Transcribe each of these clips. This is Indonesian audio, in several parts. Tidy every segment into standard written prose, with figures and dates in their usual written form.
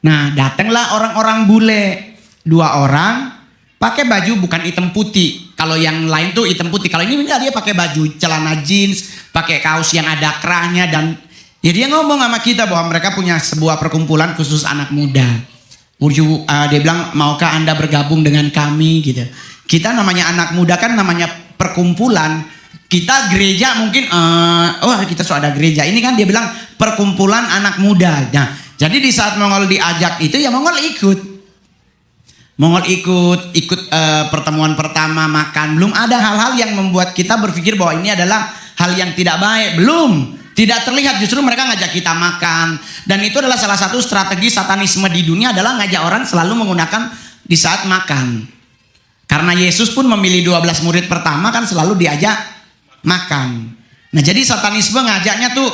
Nah, datanglah orang-orang bule, 2 orang pakai baju bukan hitam putih. Kalau yang lain tuh hitam putih. Kalau ini enggak, dia pakai baju celana jeans, pakai kaos yang ada kerahnya, dan ya dia ngomong sama kita bahwa mereka punya sebuah perkumpulan khusus anak muda. Dia bilang, maukah Anda bergabung dengan kami gitu. Kita namanya anak muda kan namanya perkumpulan. Kita gereja mungkin, kita sudah ada gereja. Ini kan dia bilang perkumpulan anak muda. Nah, jadi di saat Mongol diajak itu ya Mongol ikut. Mongol ikut pertemuan pertama makan. Belum ada hal-hal yang membuat kita berpikir bahwa ini adalah hal yang tidak baik. Belum. Tidak terlihat, justru mereka ngajak kita makan. Dan itu adalah salah satu strategi satanisme di dunia, adalah ngajak orang selalu menggunakan di saat makan. Karena Yesus pun memilih 12 murid pertama kan selalu diajak makan. Nah, jadi satanisme ngajaknya tuh,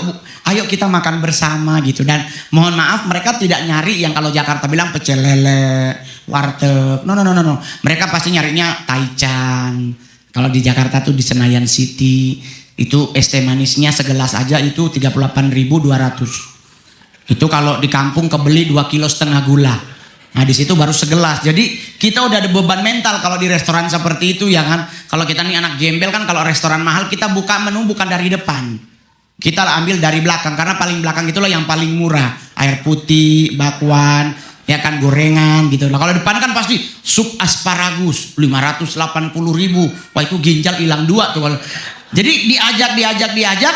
ayo kita makan bersama gitu. Dan mohon maaf, mereka tidak nyari yang kalau Jakarta bilang pecel lele, warteg. No. Mereka pasti nyarinya taichan. Kalau di Jakarta tuh di Senayan City, itu es teh manisnya segelas aja itu 38.200. Itu kalau di kampung kebeli 2,5 kilo gula. Nah, di situ baru segelas. Jadi kita udah ada beban mental kalau di restoran seperti itu ya kan. Kalau kita nih anak gembel kan, kalau restoran mahal kita buka menu bukan dari depan. Kita ambil dari belakang, karena paling belakang itulah yang paling murah. Air putih, bakwan, ya kan, gorengan gitu. Nah, kalau depan kan pasti sup asparagus 580.000. Wah, itu ginjal hilang 2 tuh. Jadi diajak,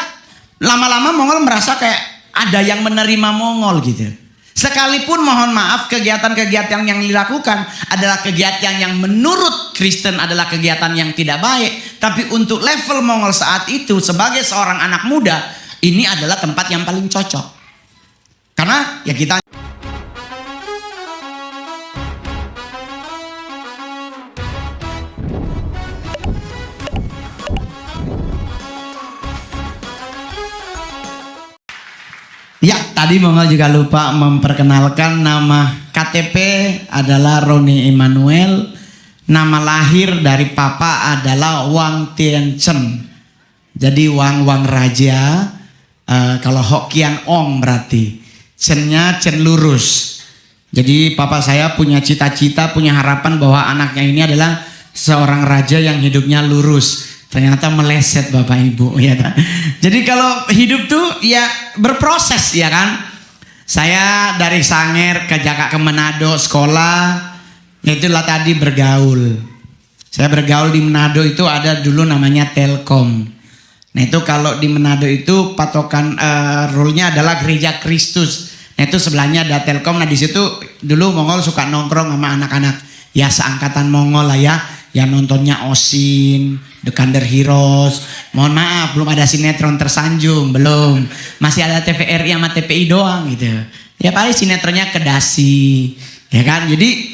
lama-lama Mongol merasa kayak ada yang menerima Mongol gitu. Sekalipun mohon maaf kegiatan-kegiatan yang dilakukan adalah kegiatan yang menurut Kristen adalah kegiatan yang tidak baik, tapi untuk level Mongol saat itu sebagai seorang anak muda, ini adalah tempat yang paling cocok. Karena ya kita ya, tadi Mongol juga lupa memperkenalkan nama KTP adalah Roni Emmanuel. Nama lahir dari papa adalah Wang Tianchen. Jadi Wang Raja. Kalau Hokian Ong berarti. Cennya Cen lurus. Jadi papa saya punya cita-cita, punya harapan bahwa anaknya ini adalah seorang raja yang hidupnya lurus. Ternyata meleset Bapak Ibu ya kan. Jadi kalau hidup tuh ya berproses ya kan. Saya dari Sanger ke Manado sekolah, itulah tadi bergaul. Saya bergaul di Manado itu ada dulu namanya Telkom. Nah, itu kalau di Manado itu patokan rule-nya adalah Gereja Kristus. Nah, itu sebelahnya ada Telkom. Nah, di situ dulu Mongol suka nongkrong sama anak-anak ya seangkatan Mongol lah ya. Yang nontonnya Osin, The Kander Heroes. Mohon maaf, belum ada sinetron Tersanjung, belum. Masih ada TVRI sama TPI doang gitu. Ya paling sinetronnya Kedasi, ya kan. Jadi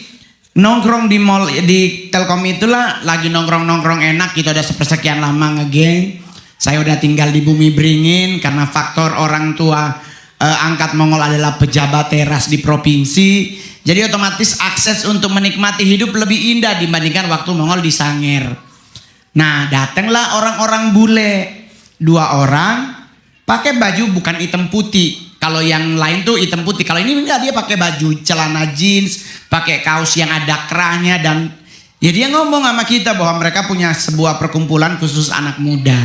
nongkrong di mall di Telkom itulah lagi nongkrong enak gitu, udah sepersekian lama ngegeng. Saya udah tinggal di Bumi Beringin karena faktor orang tua angkat Mongol adalah pejabat teras di provinsi. Jadi otomatis akses untuk menikmati hidup lebih indah dibandingkan waktu Mongol di Sanger. Nah, datanglah orang-orang bule, 2 orang pakai baju bukan hitam putih. Kalau yang lain tuh hitam putih. Kalau ini enggak, dia pakai baju celana jeans, pakai kaos yang ada kerahnya, dan ya dia ngomong sama kita bahwa mereka punya sebuah perkumpulan khusus anak muda.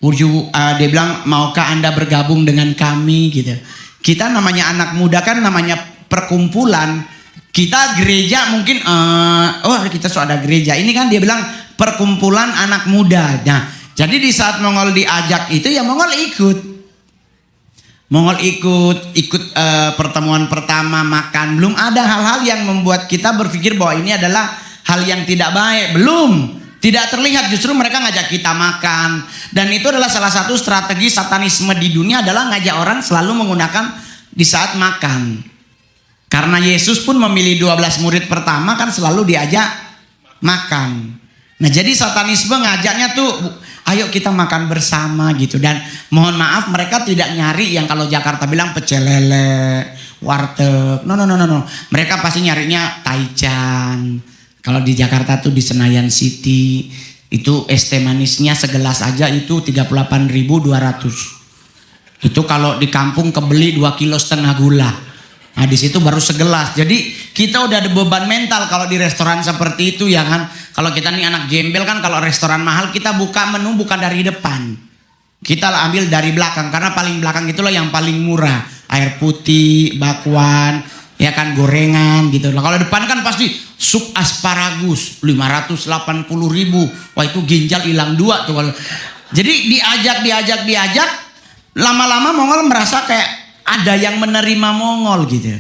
Dia bilang, maukah Anda bergabung dengan kami gitu. Kita namanya anak muda kan namanya perkumpulan. Kita gereja mungkin kita sudah ada gereja. Ini kan dia bilang perkumpulan anak muda. Nah, jadi di saat Mongol diajak itu ya Mongol ikut pertemuan pertama makan. Belum ada hal-hal yang membuat kita berpikir bahwa ini adalah hal yang tidak baik. Belum. Tidak terlihat, justru mereka ngajak kita makan. Dan itu adalah salah satu strategi satanisme di dunia, adalah ngajak orang selalu menggunakan di saat makan. Karena Yesus pun memilih 12 murid pertama kan selalu diajak makan. Nah, jadi satanisme ngajaknya tuh, ayo kita makan bersama gitu. Dan mohon maaf, mereka tidak nyari yang kalau Jakarta bilang pecel lele, warteg. No. Mereka pasti nyarinya taichan. Kalau di Jakarta tuh di Senayan City, itu es teh manisnya segelas aja itu 38.200. Itu kalau di kampung kebeli 2,5 kilo gula. Nah di situ baru segelas. Jadi kita udah ada beban mental kalau di restoran seperti itu ya kan. Kalau kita nih anak gembel kan, kalau restoran mahal kita buka menu bukan dari depan. Kita ambil dari belakang, karena paling belakang itulah yang paling murah. Air putih, bakwan, ya kan, gorengan gitu. Nah, kalau depan kan pasti sup asparagus 580.000. Wah itu ginjal hilang 2 tuh. Jadi diajak. Lama-lama Mongol merasa kayak ada yang menerima Mongol gitu.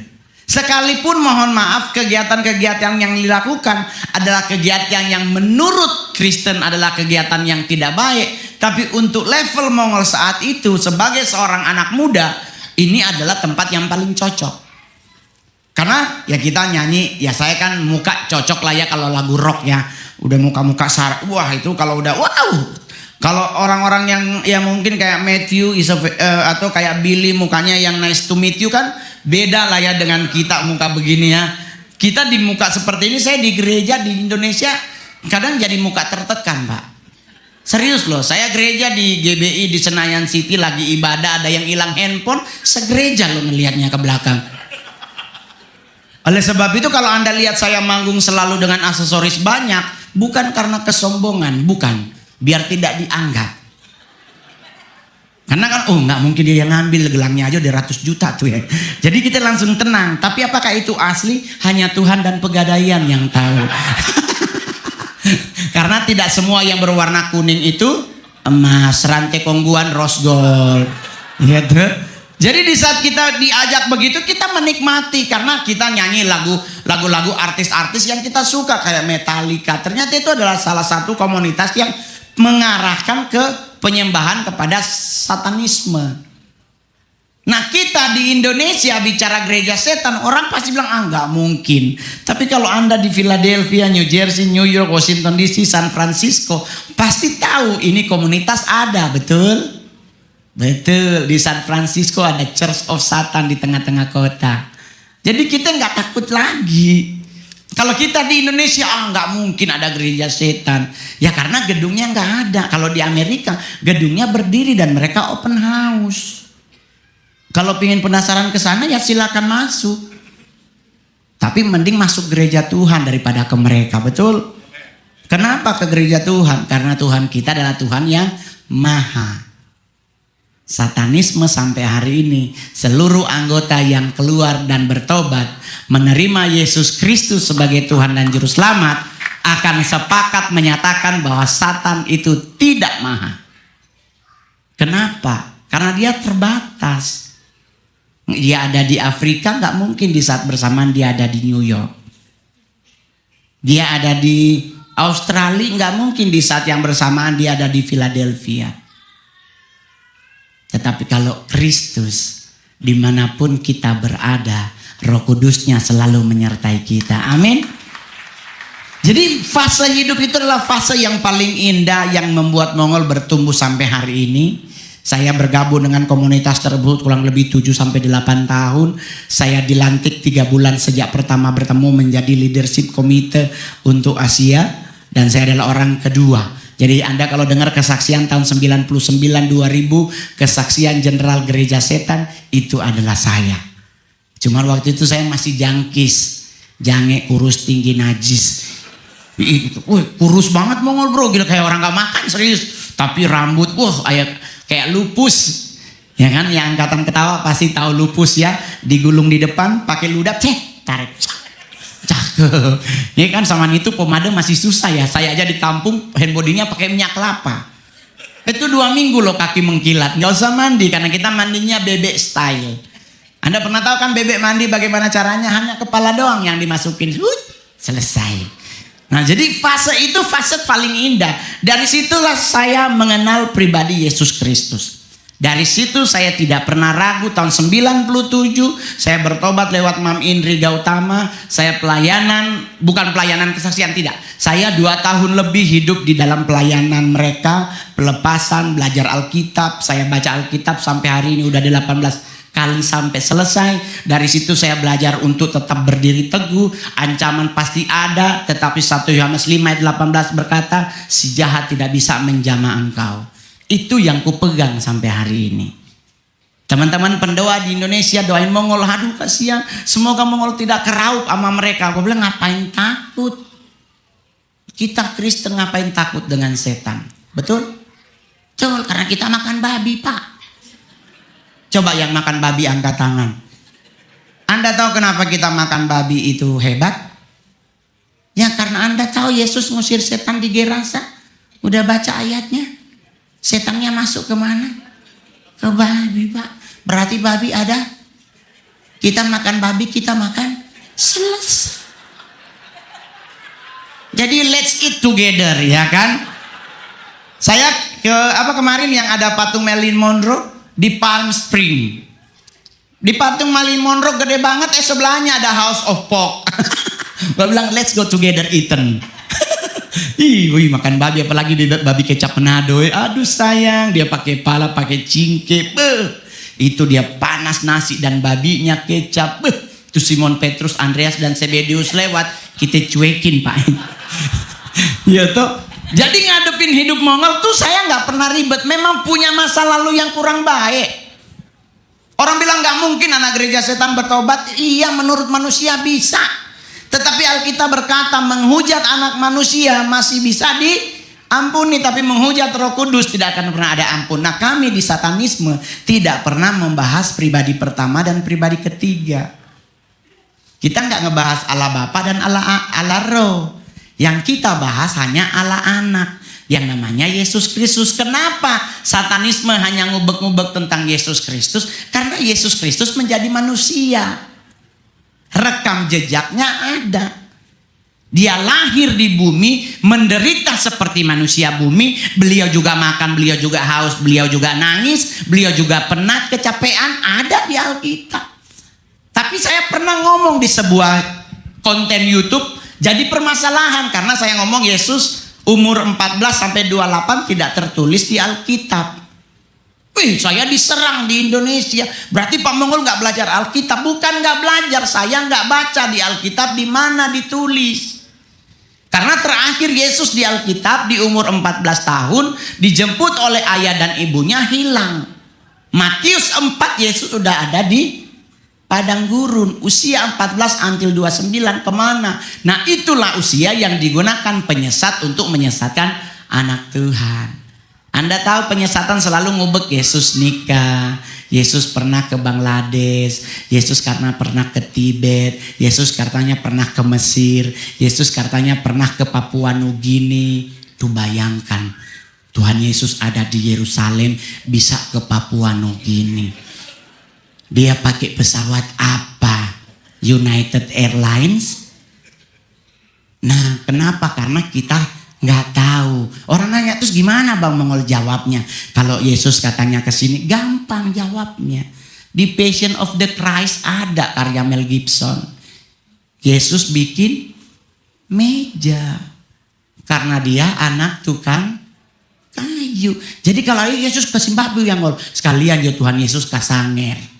Sekalipun mohon maaf kegiatan-kegiatan yang dilakukan adalah kegiatan yang menurut Kristen adalah kegiatan yang tidak baik, tapi untuk level Mongol saat itu sebagai seorang anak muda ini adalah tempat yang paling cocok. Karena ya kita nyanyi, ya saya kan muka cocok lah ya kalau lagu rock ya. Udah muka-muka wah itu kalau udah wow. Kalau orang-orang yang ya mungkin kayak Matthew atau kayak Billy mukanya yang nice to meet you kan beda lah ya dengan kita muka begini ya. Kita di muka seperti ini, saya di gereja di Indonesia kadang jadi muka tertekan Pak. Serius loh, saya gereja di GBI di Senayan City lagi ibadah, ada yang hilang handphone, segereja loh ngelihatnya ke belakang. Oleh sebab itu kalau Anda lihat saya manggung selalu dengan aksesoris banyak, bukan karena kesombongan, bukan. Biar tidak dianggap. Karena kan nggak mungkin dia yang ngambil, gelangnya aja udah ratus juta tuh ya. Jadi kita langsung tenang. Tapi apakah itu asli? Hanya Tuhan dan Pegadaian yang tahu. Karena tidak semua yang berwarna kuning itu emas, rantai kongguan rose gold. Gitu. Jadi di saat kita diajak begitu kita menikmati, karena kita nyanyi lagu-lagu artis-artis yang kita suka kayak Metallica. Ternyata itu adalah salah satu komunitas yang mengarahkan ke penyembahan kepada satanisme. Nah kita di Indonesia bicara gereja setan, orang pasti bilang nggak mungkin. Tapi kalau Anda di Philadelphia, New Jersey, New York, Washington DC, San Francisco, pasti tahu ini komunitas ada, betul? Betul, di San Francisco ada Church of Satan di tengah-tengah kota. Jadi kita nggak takut lagi. Kalau kita di Indonesia nggak mungkin ada gereja setan. Ya karena gedungnya nggak ada. Kalau di Amerika gedungnya berdiri dan mereka open house. Kalau pengen penasaran ke sana ya silakan masuk. Tapi mending masuk gereja Tuhan daripada ke mereka, betul? Kenapa ke gereja Tuhan? Karena Tuhan kita adalah Tuhan yang maha. Satanisme sampai hari ini seluruh anggota yang keluar dan bertobat menerima Yesus Kristus sebagai Tuhan dan Juru Selamat akan sepakat menyatakan bahwa Satan itu tidak maha. Kenapa? Karena dia terbatas. Dia ada di Afrika, nggak mungkin di saat bersamaan dia ada di New York. Dia ada di Australia, nggak mungkin di saat yang bersamaan dia ada di Philadelphia. Tetapi kalau Kristus, dimanapun kita berada, Roh Kudusnya selalu menyertai kita. Amin. Jadi fase hidup itu adalah fase yang paling indah yang membuat Mongol bertumbuh sampai hari ini. Saya bergabung dengan komunitas tersebut kurang lebih 7-8 tahun. Saya dilantik 3 bulan sejak pertama bertemu menjadi leadership komite untuk Asia. Dan saya adalah orang kedua. Jadi Anda kalau dengar kesaksian tahun 99-2000, kesaksian Jenderal Gereja Setan, itu adalah saya. Cuman waktu itu saya masih jangkis, jange, kurus, tinggi, najis. Kurus banget Mongol bro, gila kayak orang gak makan serius. Tapi rambut, kayak lupus. Ya kan, yang angkatan ketawa pasti tahu lupus ya. Digulung di depan, pakai ludah, tarik. Cakep. Ini kan sama itu pomade masih susah ya. Saya aja ditampung hand body-nya pakai minyak kelapa. Itu 2 minggu loh kaki mengkilat. Nggak usah mandi karena kita mandinya bebek style. Anda pernah tahu kan bebek mandi bagaimana caranya? Hanya kepala doang yang dimasukin. Selesai. Nah jadi fase itu fase paling indah. Dari situlah saya mengenal pribadi Yesus Kristus. Dari situ saya tidak pernah ragu. Tahun 97 saya bertobat lewat Mam Indri Gautama. Saya pelayanan, bukan pelayanan kesaksian, tidak. Saya 2 tahun lebih hidup di dalam pelayanan mereka. Pelepasan, belajar Alkitab. Saya baca Alkitab sampai hari ini udah 18 kali sampai selesai. Dari situ saya belajar untuk tetap berdiri teguh. Ancaman pasti ada, tetapi 1 Yohanes 5 ayat 18 berkata, si jahat tidak bisa menjamah engkau. Itu yang kupegang sampai hari ini. Teman-teman pendoa di Indonesia doain Mongol, aduh kasihan, semoga Mongol tidak keraup sama mereka. Aku bilang ngapain takut? Kita Kristen ngapain takut dengan setan? Betul? Betul, karena kita makan babi, Pak. Coba yang makan babi angkat tangan. Anda tahu kenapa kita makan babi itu hebat? Ya karena Anda tahu Yesus ngusir setan di Gerasa. Udah baca ayatnya. Setannya masuk kemana? Ke babi, Pak. Berarti babi ada. Kita makan babi, kita makan selesai. Jadi let's eat together, ya kan? Saya kemarin yang ada patung Marilyn Monroe di Palm Spring. Di patung Marilyn Monroe gede banget, sebelahnya ada House of Pork. Gue bilang let's go together eaten. Wih, makan babi, apalagi di babi kecap Manado. Aduh sayang, dia pakai pala, pakai cingke. Itu dia panas nasi dan babinya kecap. Itu Simon Petrus, Andreas dan Zebedius lewat, kita cuekin, Pak. Ya toh. Jadi ngadepin hidup Mongol tuh saya nggak pernah ribet. Memang punya masa lalu yang kurang baik. Orang bilang nggak mungkin anak gereja setan bertobat. Iya, menurut manusia bisa. Tetapi Alkitab berkata menghujat anak manusia masih bisa diampuni, tapi menghujat Roh Kudus tidak akan pernah ada ampun. Nah, kami di satanisme tidak pernah membahas pribadi pertama dan pribadi ketiga. Kita nggak ngebahas Allah Bapa dan Allah Roh. Yang kita bahas hanya Allah Anak yang namanya Yesus Kristus. Kenapa satanisme hanya ngubek-ngubek tentang Yesus Kristus? Karena Yesus Kristus menjadi manusia. Rekam jejaknya ada. Dia lahir di bumi, menderita seperti manusia bumi. Beliau juga makan, beliau juga haus, beliau juga nangis, beliau juga penat, kecapean, ada di Alkitab. Tapi saya pernah ngomong di sebuah konten YouTube, jadi permasalahan karena saya ngomong Yesus umur 14 sampai 28 tidak tertulis di Alkitab. Wih, saya diserang di Indonesia. Berarti Pak Mongol nggak belajar Alkitab? Bukan nggak belajar, saya nggak baca di Alkitab di mana ditulis. Karena terakhir Yesus di Alkitab di umur 14 tahun dijemput oleh ayah dan ibunya hilang. Matius 4 Yesus sudah ada di padang gurun. Usia 14 until 29 kemana? Nah itulah usia yang digunakan penyesat untuk menyesatkan anak Tuhan. Anda tahu penyesatan selalu ngubek. Yesus nikah, Yesus pernah ke Bangladesh, Yesus karena pernah ke Tibet, Yesus katanya pernah ke Mesir, Yesus katanya pernah ke Papua Nugini. Tuh bayangkan, Tuhan Yesus ada di Yerusalem bisa ke Papua Nugini. Dia pakai pesawat apa? United Airlines? Nah kenapa? Karena kita nggak tahu. Orang nanya terus gimana Bang Mongol jawabnya? Kalau Yesus katanya ke sini, gampang jawabnya. Di Passion of the Christ ada karya Mel Gibson. Yesus bikin meja karena dia anak tukang kayu. Jadi kalau Yesus ke Zimbabwe yang ngol, sekalian ya Tuhan Yesus ke Sanger.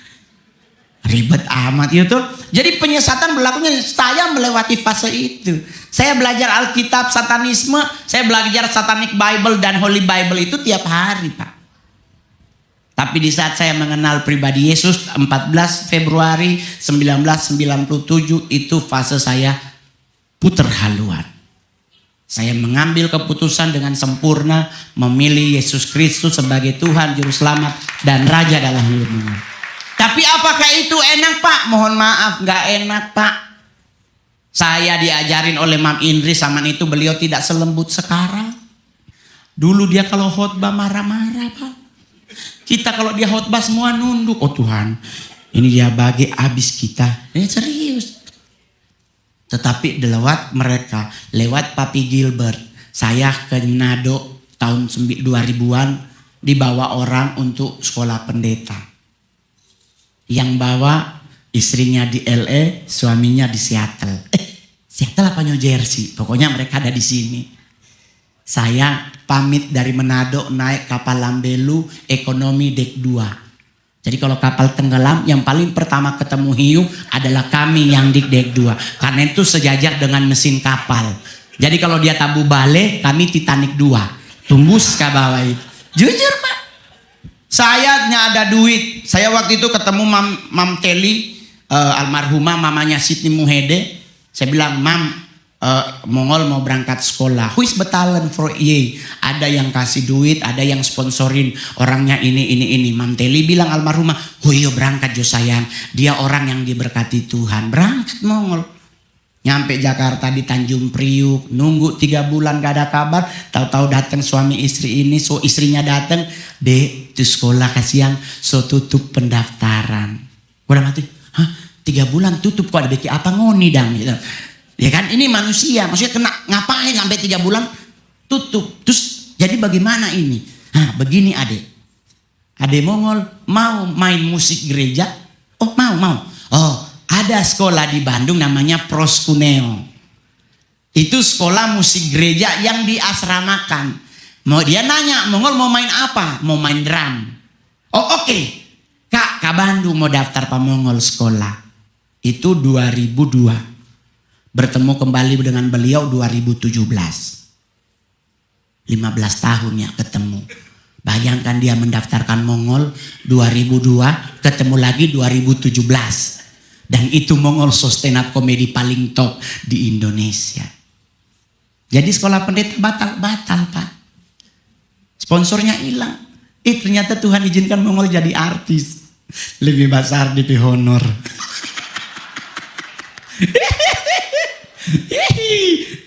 Ribet amat itu. Jadi penyesatan berlakunya saya melewati fase itu. Saya belajar Alkitab, satanisme, saya belajar Satanic Bible dan Holy Bible itu tiap hari, Pak. Tapi di saat saya mengenal pribadi Yesus 14 Februari 1997 itu fase saya puter haluan. Saya mengambil keputusan dengan sempurna memilih Yesus Kristus sebagai Tuhan Juru Selamat dan Raja dalam hidupnya. Tapi apakah itu enak, Pak? Mohon maaf, nggak enak, Pak. Saya diajarin oleh Mam Indri zaman itu beliau tidak selembut sekarang. Dulu dia kalau khotbah marah-marah, Pak. Kita kalau dia khotbah semua nunduk. Oh Tuhan, ini dia bagi habis kita. Serius. Tetapi lewat mereka, lewat Papi Gilbert, saya ke Manado tahun 2000-an dibawa orang untuk sekolah pendeta. Yang bawa istrinya di LA, suaminya di Seattle. Seattle apa New Jersey? Pokoknya mereka ada di sini. Saya pamit dari Manado naik kapal Lambelu ekonomi dek 2. Jadi kalau kapal tenggelam yang paling pertama ketemu hiu adalah kami yang di dek 2. Karena itu sejajar dengan mesin kapal. Jadi kalau dia tabu bale, kami Titanic 2. Tumbus ke bawah itu. Jujur Pak. Saya ada duit. Saya waktu itu ketemu Mam Teli, almarhumah mamanya Siti Muhede. Saya bilang, Mam, Mongol mau berangkat sekolah. Who is betalan for ye? Ada yang kasih duit, ada yang sponsorin orangnya ini. Mam Teli bilang almarhumah, yo berangkat jo sayang. Dia orang yang diberkati Tuhan. Berangkat Mongol. Nyampe Jakarta di Tanjung Priuk, nunggu 3 bulan gak ada kabar, tahu-tahu datang suami istri ini, so istrinya datang, Dek, itu sekolah kasihan, so tutup pendaftaran. Udah mati, 3 bulan tutup kok ada beki apa ngoni dang gitu. Ya kan ini manusia, maksudnya kena ngapain sampai 3 bulan tutup. Terus jadi bagaimana ini? Begini Ade Mongol mau main musik gereja? Oh mau. Oh, ada sekolah di Bandung namanya Proskuneo. Itu sekolah musik gereja yang diasramakan. Dia nanya, Mongol mau main apa? Mau main drum. Oh oke. Kak Bandung mau daftar Pak Mongol sekolah. Itu 2002. Bertemu kembali dengan beliau 2017. 15 tahun ya ketemu. Bayangkan dia mendaftarkan Mongol 2002, ketemu lagi 2017. Dan itu Mongol stand up komedi paling top di Indonesia. Jadi sekolah pendeta batal Pak. Sponsornya hilang. Ternyata Tuhan izinkan Mongol jadi artis. Lebih besar di honor.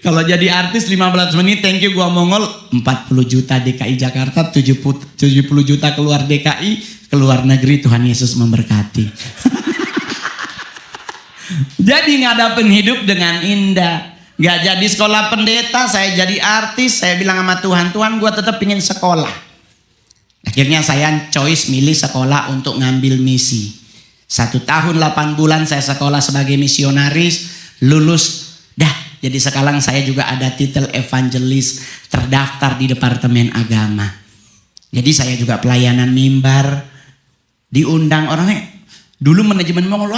Kalau jadi artis 15 menit thank you gua Mongol 40 juta DKI Jakarta 70 juta keluar DKI keluar negeri. Tuhan Yesus memberkati. Jadi ngadapin hidup dengan indah. Gak jadi sekolah pendeta, saya jadi artis. Saya bilang sama Tuhan, Tuhan gue tetap ingin sekolah. Akhirnya saya choice milih sekolah untuk ngambil misi. 1 tahun 8 bulan saya sekolah sebagai misionaris. Lulus, jadi sekarang saya juga ada titel evangelis, terdaftar di Departemen Agama. Jadi saya juga pelayanan mimbar. Diundang orangnya. Dulu manajemen Mongol,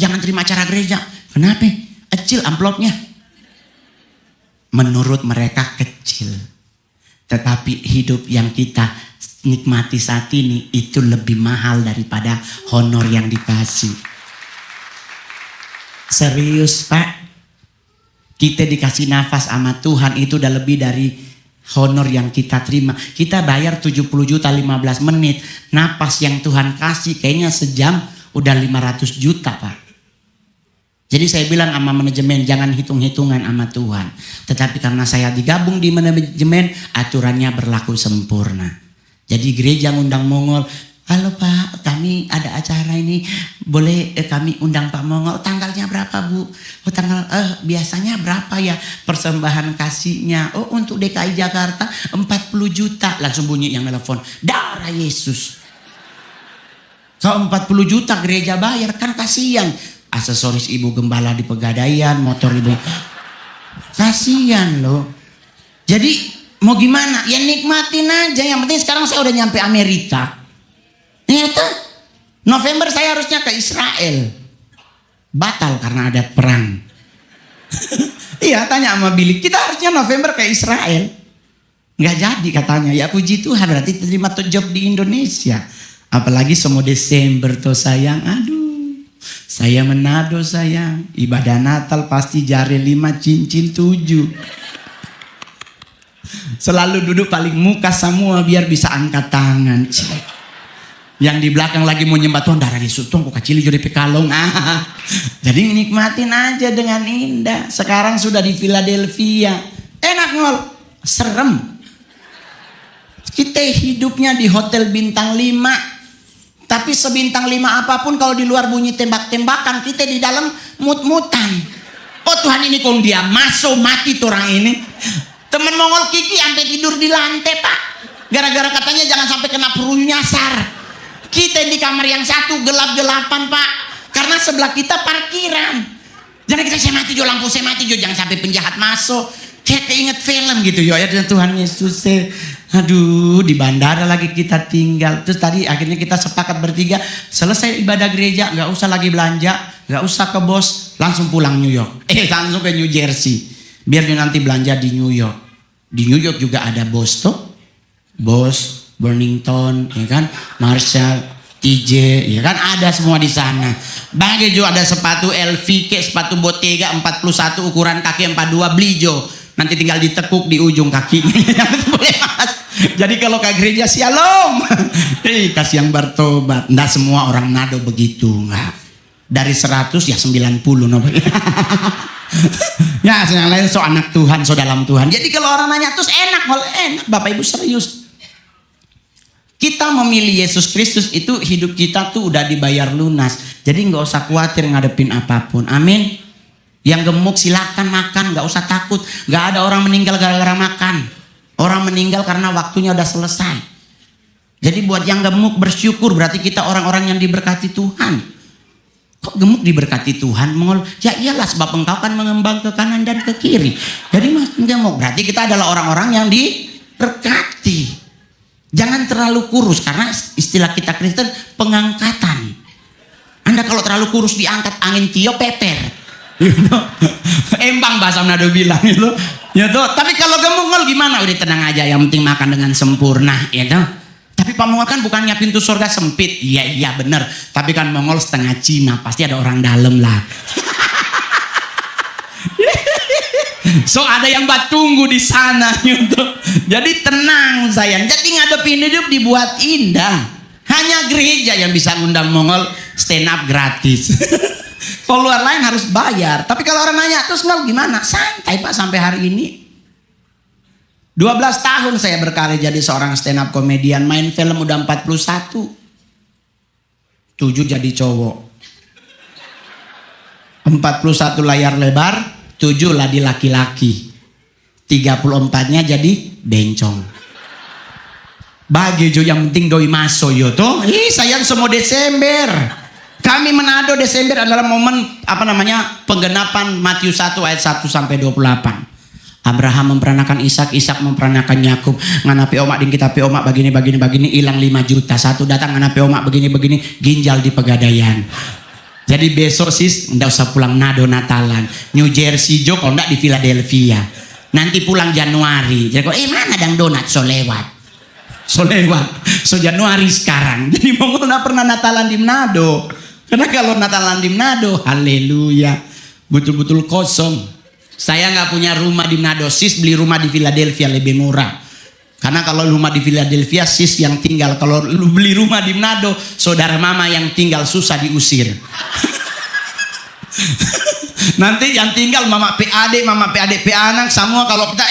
jangan terima acara gereja. Kenapa? Kecil amplopnya. Menurut mereka kecil. Tetapi hidup yang kita nikmati saat ini itu lebih mahal daripada honor yang dikasih. Serius Pak. Kita dikasih nafas sama Tuhan itu udah lebih dari honor yang kita terima. Kita bayar 70 juta 15 menit. Napas yang Tuhan kasih kayaknya sejam udah 500 juta Pak. Jadi saya bilang sama manajemen jangan hitung-hitungan sama Tuhan. Tetapi karena saya digabung di manajemen aturannya berlaku sempurna. Jadi gereja ngundang Mongol. Halo Pak, kami ada acara ini. Boleh kami undang Pak Mongol. Tanggalnya berapa Bu? Oh tanggal biasanya berapa ya persembahan kasihnya? Oh untuk DKI Jakarta 40 juta. Langsung bunyi yang telepon. Darah Yesus. Kalau 40 juta gereja bayar kan kasihan. Aksesoris ibu gembala di Pegadaian, motor ibu. Kasihan loh. Jadi mau gimana? Ya nikmatin aja. Yang penting sekarang saya udah nyampe Amerika. Ternyata November saya harusnya ke Israel. Batal karena ada perang. Iya tanya sama Billy. Kita harusnya November ke Israel. Nggak jadi katanya. Ya puji Tuhan berarti terima job di Indonesia. Apalagi semua Desember tuh sayang. Aduh, saya Manado sayang. Ibadah Natal pasti jari 5 cincin 7. Selalu duduk paling muka semua biar bisa angkat tangan. Yang di belakang lagi mau nyembah Tuhan darah Yesus tuh kok kecil jadi pekalong. Jadi nikmatin aja dengan indah. Sekarang sudah di Philadelphia. Enak ngol. Serem. Kita hidupnya di hotel bintang 5. Tapi sebintang 5 apapun kalau di luar bunyi tembak-tembakan, kita di dalam mut-mutan. Oh Tuhan ini kok dia masuk mati tuh orang ini. Temen Mongol Kiki sampai tidur di lantai Pak. Gara-gara katanya jangan sampai kena peluru nyasar. Kita di kamar yang satu gelap-gelapan Pak. Karena sebelah kita parkiran. Jangan kita saya mati jo lampu saya mati jo jangan sampai penjahat masuk. Kayak keinget film gitu ya Tuhan Yesus. Aduh di bandara lagi kita tinggal. Terus tadi akhirnya kita sepakat bertiga. Selesai ibadah gereja gak usah lagi belanja. Gak usah ke bos. Langsung pulang New York. Langsung ke New Jersey. Biar nanti belanja di New York. Di New York juga ada bos tuh. Bos Burnington, ya kan, Marshall, TJ, ya kan, ada semua di sana. Bagi Jo ada sepatu LV, sepatu Bottega 41, ukuran kaki 42, beli Jo. Nanti tinggal ditekuk di ujung kakinya. Boleh Mas. Jadi kalau ke gereja shalom, kasih yang bertobat. Nggak semua orang Nado begitu, nggak. Dari 100 ya 90 no. Ya, yang lain so anak Tuhan, so dalam Tuhan. Jadi kalau orang nanya terus enak, malah enak. Bapak Ibu serius. Kita memilih Yesus Kristus itu hidup kita tuh udah dibayar lunas. Jadi nggak usah khawatir ngadepin apapun. Amin. Yang gemuk silakan makan, nggak usah takut. Nggak ada orang meninggal gara-gara makan. Orang meninggal karena waktunya udah selesai. Jadi buat yang gemuk bersyukur, berarti kita orang-orang yang diberkati Tuhan. Kok gemuk diberkati Tuhan? Ya iyalah, sebab engkau kan mengembang ke kanan dan ke kiri. Jadi makin gemuk, berarti kita adalah orang-orang yang diberkati. Jangan terlalu kurus, karena istilah kita Kristen pengangkatan. Anda kalau terlalu kurus diangkat angin tiup peper. Embang bahasa Manado bilang gitu. Ya toh. Tapi kalau gemuk gimana? Udah tenang aja, yang penting makan dengan sempurna, ya toh. Tapi Pak Mongol kan bukannya pintu surga sempit. Iya benar. Tapi kan Mongol setengah Cina, pasti ada orang dalam lah. So ada yang tunggu di sana gitu. Jadi tenang sayang. Jadi ngadepin hidup dibuat indah. Hanya gereja yang bisa ngundang Mongol stand up gratis. Kalau luar lain harus bayar. Tapi kalau orang nanya terus gimana? Santai Pak sampai hari ini. 12 tahun saya berkarya jadi seorang stand up komedian. Main film udah 41. 7 jadi cowok. 41 layar lebar, 7 lah di laki-laki. 34-nya jadi bencong. Bagi Jo yang penting doi maso yo toh. Sayang semua Desember. Kami Manado Desember adalah momen penggenapan Matius 1 ayat 1 sampai 28. Abraham memperanakan Ishak, Ishak memperanakan Yakub. Nganapi omak ding kita pe omak begini hilang 5 juta. Satu datang nganapi omak begini ginjal di Pegadaian. Jadi besok sis ndak usah pulang Nado Natalan. New Jersey Jo kalau ndak di Philadelphia. Nanti pulang Januari. Jadi kok mana dang donat so lewat. So Januari sekarang. Jadi mau nggak pernah Natalan di Manado. Karena kalau Natalan di Manado, haleluya, betul-betul kosong. Saya nggak punya rumah di Manado, sis beli rumah di Philadelphia lebih murah. Karena kalau rumah di Philadelphia sis yang tinggal, kalau lu beli rumah di Manado, saudara mama yang tinggal susah diusir. Nanti yang tinggal mama PAD, anak semua kalau kita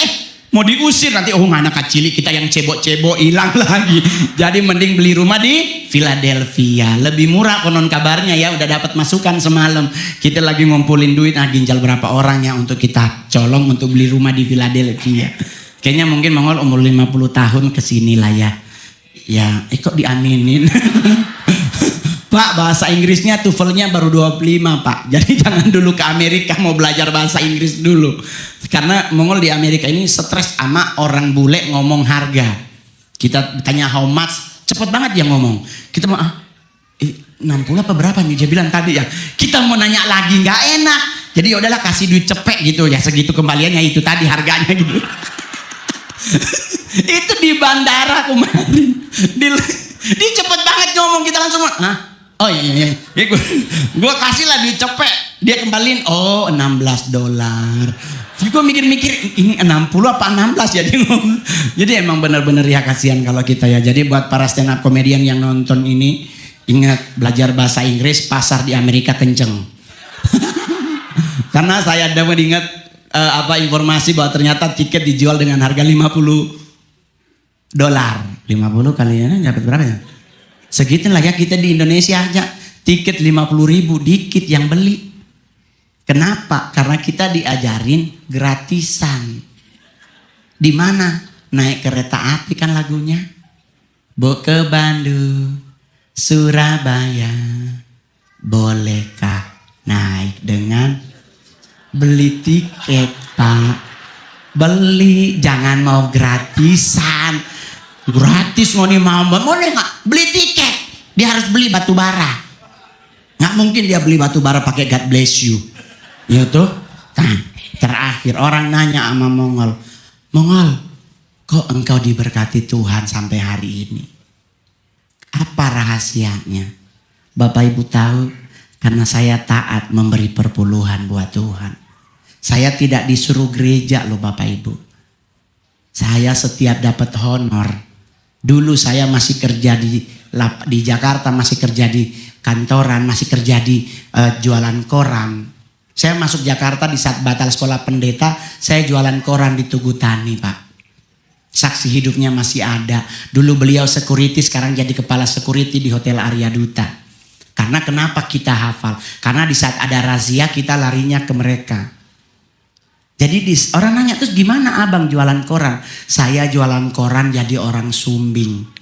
mau diusir nanti anak kecil kita yang cebok-cebok hilang lagi. Jadi mending beli rumah di Philadelphia. Lebih murah konon kabarnya ya, udah dapat masukan semalam. Kita lagi ngumpulin duit, ginjal berapa orang ya untuk kita colong untuk beli rumah di Philadelphia. Kayaknya mungkin Mongol umur 50 tahun kesini lah ya. Ya, kok diaminin. Pak, bahasa Inggrisnya TOEFL-nya baru 25 Pak. Jadi jangan dulu ke Amerika mau belajar bahasa Inggris dulu. Karena Mongol di Amerika ini stres sama orang bule ngomong harga. Kita tanya how much, cepet banget dia ngomong. Kita mau 60 apa berapa nih dia bilang tadi ya. Kita mau nanya lagi nggak enak. Jadi ya udahlah kasih duit cepet gitu ya, segitu kembaliannya itu tadi harganya gitu. Itu di bandara kemarin. Dia cepet banget ngomong, kita langsung oh iya. Gue kasih lah duit cepet. Dia kembaliin, $16. Jadi gue mikir-mikir, ini 60 apa 16 ya. Jadi emang benar-benar ya kasihan kalau kita ya. Jadi buat para stand up komedian yang nonton ini, ingat belajar bahasa Inggris, pasar di Amerika kenceng. Karena saya dapat ingat informasi bahwa ternyata tiket dijual dengan harga $50. 50 kalinya dapat berapa ya? Segitu lah ya, kita di Indonesia aja tiket 50.000 dikit yang beli. Kenapa? Karena kita diajarin gratisan. Di mana? Naik kereta api kan lagunya. Ke Bandung, Surabaya, bolehkah naik dengan beli tiket Pak? Beli, jangan mau gratisan. Gratis mau boleh nggak? Beli tiket. Dia harus beli batu bara. Nggak mungkin dia beli batu bara pakai God bless you. Ya tuh. Nah, terakhir orang nanya sama Mongol, Kok engkau diberkati Tuhan sampai hari ini? Apa rahasianya? Bapak Ibu tahu, karena saya taat memberi perpuluhan buat Tuhan. Saya tidak disuruh gereja loh Bapak Ibu. Saya setiap dapat honor. Dulu saya masih kerja di Jakarta, masih kerja di kantoran, masih kerja di jualan koran. Saya masuk Jakarta di saat batal sekolah pendeta, saya jualan koran di Tugu Tani Pak. Saksi hidupnya masih ada. Dulu beliau security, sekarang jadi kepala security di Hotel Arya Duta. Karena kenapa kita hafal? Karena di saat ada razia kita larinya ke mereka. Jadi orang nanya, terus gimana abang jualan koran? Saya jualan koran jadi orang sumbing.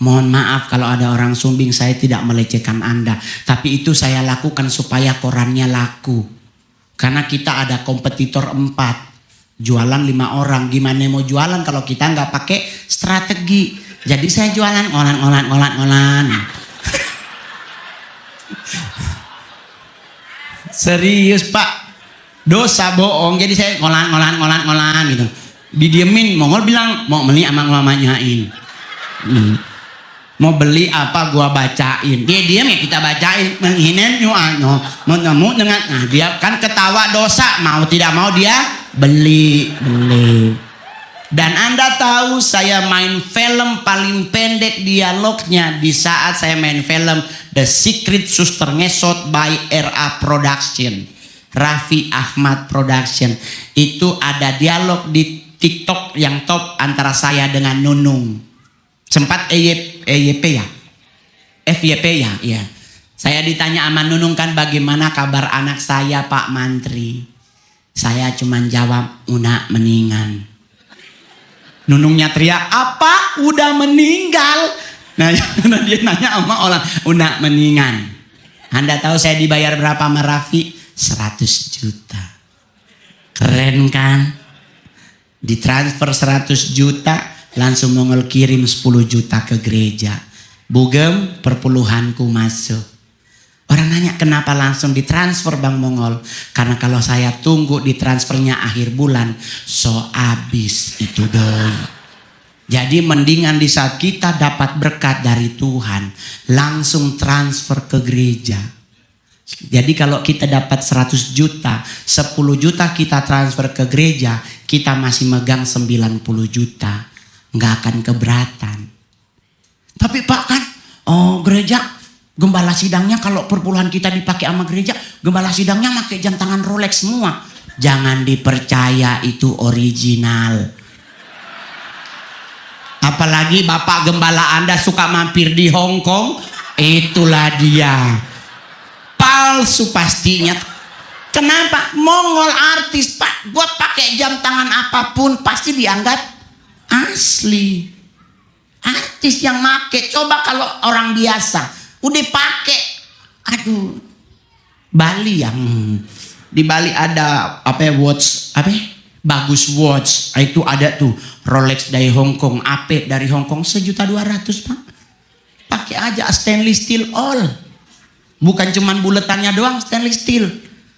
Mohon maaf kalau ada orang sumbing, saya tidak melecehkan Anda. Tapi itu saya lakukan supaya korannya laku. Karena kita ada kompetitor 4. Jualan 5 orang. Gimana mau jualan kalau kita nggak pakai strategi. Jadi saya jualan ngolan. Serius Pak. Dosa bohong. Jadi saya ngolan gitu. Didiemin. Mongol bilang mau beli sama ngamanyain. Mau beli apa gua bacain. Dia diam ya kita bacain. Menghina nyuano. Menemu dengan dia kan ketawa dosa. Mau tidak mau dia beli. Dan Anda tahu saya main film paling pendek dialognya di saat saya main film The Secret Suster Ngesot by RA Production. Raffi Ahmad Production. Itu ada dialog di TikTok yang top antara saya dengan Nunung. Sempat EYP ya? FYP ya? Saya ditanya sama Nunung kan bagaimana kabar anak saya Pak Mantri. Saya cuma jawab, Una meninggal. Nunungnya teriak, apa? Udah meninggal? Nah dia nanya sama orang, Una meninggal. Anda tahu saya dibayar berapa sama Raffi? 100 juta. Keren kan? Ditransfer 100 juta, langsung Mongol kirim 10 juta ke gereja. Bugem, perpuluhanku masuk. Orang nanya kenapa langsung ditransfer Bang Mongol? Karena kalau saya tunggu ditransfernya akhir bulan, so abis itu doi. Jadi mendingan di saat kita dapat berkat dari Tuhan, langsung transfer ke gereja. Jadi kalau kita dapat 100 juta, 10 juta kita transfer ke gereja, kita masih megang 90 juta. Nggak akan keberatan. Tapi Pak kan, gereja, gembala sidangnya kalau perpuluhan kita dipakai sama gereja, gembala sidangnya pakai jam tangan Rolex semua. Jangan dipercaya itu original. Apalagi Bapak Gembala Anda suka mampir di Hong Kong, itulah dia. Palsu pastinya. Kenapa? Mongol artis Pak, buat pakai jam tangan apapun pasti dianggap asli. Artis yang make, coba kalau orang biasa udah pakai, aduh. Bali yang di Bali ada watch bagus watch, itu ada tuh Rolex dari Hong Kong, AP dari Hong Kong 1.200.000 Pak. Pakai aja stainless steel all. Bukan cuman buletannya doang stainless steel.